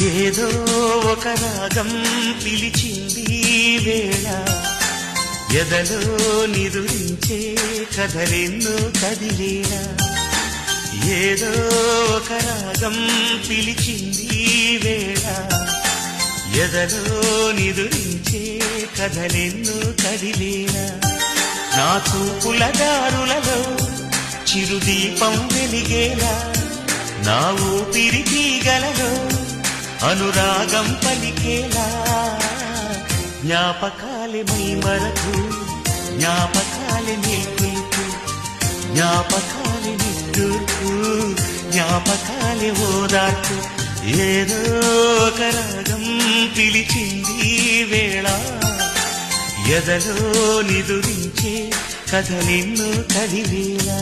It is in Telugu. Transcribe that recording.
ఏదో ఒక రాగం పిలిచింది వేళ ఎదలో నిదురించే కథలెన్నో కదిలేలా ఏదో ఒక రాగం పిలిచింది వేళ ఎదలో నిదురించే కథలెన్నో కదిలేలా నా చూపుల దారులలో చిరుదీపం వెలిగేలా నా ఊపిరి తీగలలో అనురాగం పలికేలా జ్ఞాపకాలే మై మరకు జ్ఞాపకాలే నిల్పుకు జ్ఞాపకాలే నిట్టూర్పు జ్ఞాపకాలే ఓదార్పు ఏదో ఒక రాగం పిలిచింది వేళ ఎదలో నిదురించే కథలెన్నో కదిలేలా